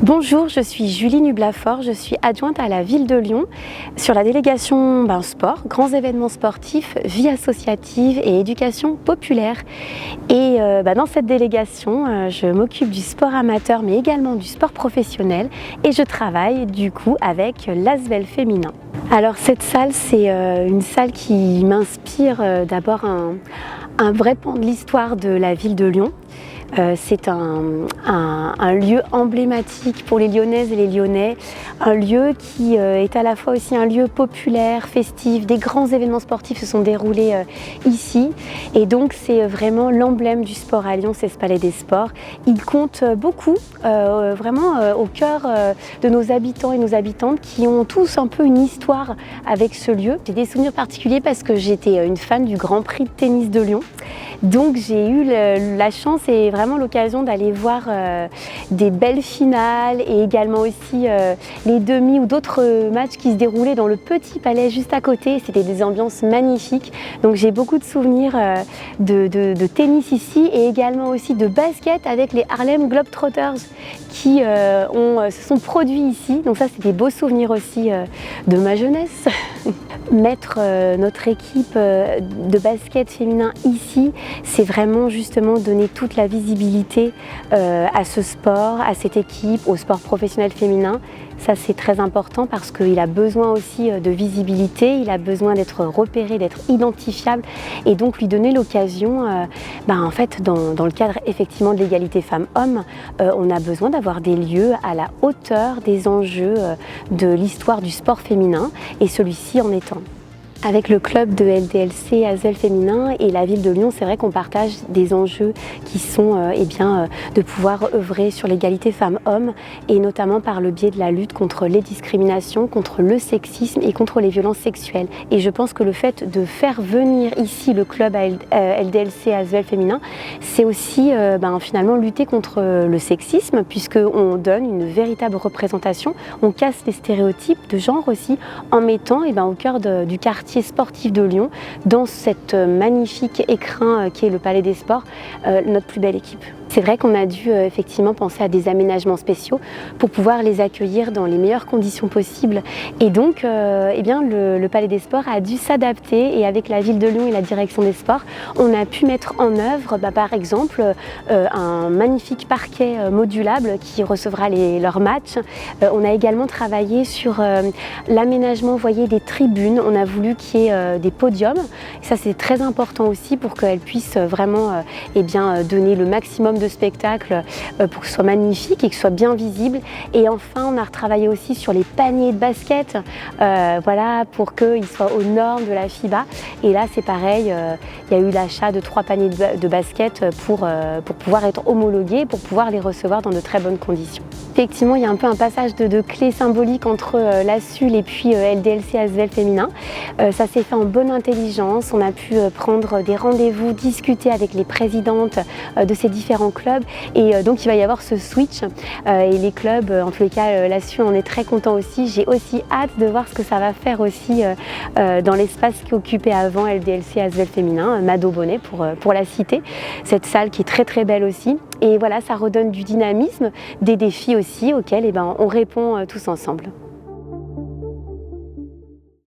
Bonjour, je suis Julie Nublafort, je suis adjointe à la ville de Lyon sur la délégation sport, grands événements sportifs, vie associative et éducation populaire. Et dans cette délégation, je m'occupe du sport amateur mais également du sport professionnel et je travaille du coup avec l'Asvel féminin. Alors cette salle, c'est une salle qui m'inspire d'abord un vrai pan de l'histoire de la ville de Lyon. C'est un lieu emblématique pour les Lyonnaises et les Lyonnais, un lieu qui est à la fois aussi un lieu populaire, festif. Des grands événements sportifs se sont déroulés ici et donc c'est vraiment l'emblème du sport à Lyon, c'est ce Palais des Sports. Il compte beaucoup, vraiment au cœur de nos habitants et nos habitantes qui ont tous un peu une histoire avec ce lieu. J'ai des souvenirs particuliers parce que j'étais une fan du Grand Prix de tennis de Lyon. Donc j'ai eu la chance et vraiment l'occasion d'aller voir des belles finales et également aussi les demi ou d'autres matchs qui se déroulaient dans le petit palais juste à côté. C'était des ambiances magnifiques. Donc j'ai beaucoup de souvenirs de tennis ici et également aussi de basket avec les Harlem Globetrotters qui se sont produits ici. Donc ça c'est des beaux souvenirs aussi de ma jeunesse. Mettre notre équipe de basket féminin ici, c'est vraiment justement donner toute la visibilité à ce sport, à cette équipe, au sport professionnel féminin. Ça c'est très important parce qu'il a besoin aussi de visibilité, il a besoin d'être repéré, d'être identifiable et donc lui donner l'occasion, en fait dans le cadre effectivement de l'égalité femmes-hommes, on a besoin d'avoir des lieux à la hauteur des enjeux de l'histoire du sport féminin et celui-ci en est un. Avec le club de LDLC Asvel féminin et la ville de Lyon, c'est vrai qu'on partage des enjeux qui sont de pouvoir œuvrer sur l'égalité femmes-hommes et notamment par le biais de la lutte contre les discriminations, contre le sexisme et contre les violences sexuelles. Et je pense que le fait de faire venir ici le club LDLC Asvel féminin, c'est aussi finalement lutter contre le sexisme puisqu'on donne une véritable représentation, on casse les stéréotypes de genre aussi en mettant au cœur du quartier sportif de Lyon, dans cette magnifique écrin qui est le Palais des Sports, notre plus belle équipe. C'est vrai qu'on a dû effectivement penser à des aménagements spéciaux pour pouvoir les accueillir dans les meilleures conditions possibles. Et donc, le Palais des Sports a dû s'adapter et avec la ville de Lyon et la direction des sports, on a pu mettre en œuvre, par exemple, un magnifique parquet modulable qui recevra leurs matchs. On a également travaillé sur l'aménagement, des tribunes. On a voulu qu'il y ait des podiums. Et ça, c'est très important aussi pour qu'elles puissent vraiment donner le maximum de spectacles pour que ce soit magnifique et que ce soit bien visible. Et enfin, on a retravaillé aussi sur les paniers de basket, pour qu'ils soient aux normes de la FIBA. Et là, c'est pareil, il y a eu l'achat de 3 paniers de basket pour pouvoir être homologués, pour pouvoir les recevoir dans de très bonnes conditions. Effectivement, il y a un peu un passage de clé symbolique entre la SUL et puis LDLC Asvel féminin. Ça s'est fait en bonne intelligence. On a pu prendre des rendez-vous, discuter avec les présidentes de ces différents clubs et donc il va y avoir ce switch et les clubs, en tous les cas la SUL en est très content aussi. J'ai aussi hâte de voir ce que ça va faire aussi dans l'espace qui occupait avant LDLC Asvel féminin, Mado Bonnet pour la citer. Cette salle qui est très très belle aussi et voilà, ça redonne du dynamisme, des défis aussi auxquels on répond tous ensemble.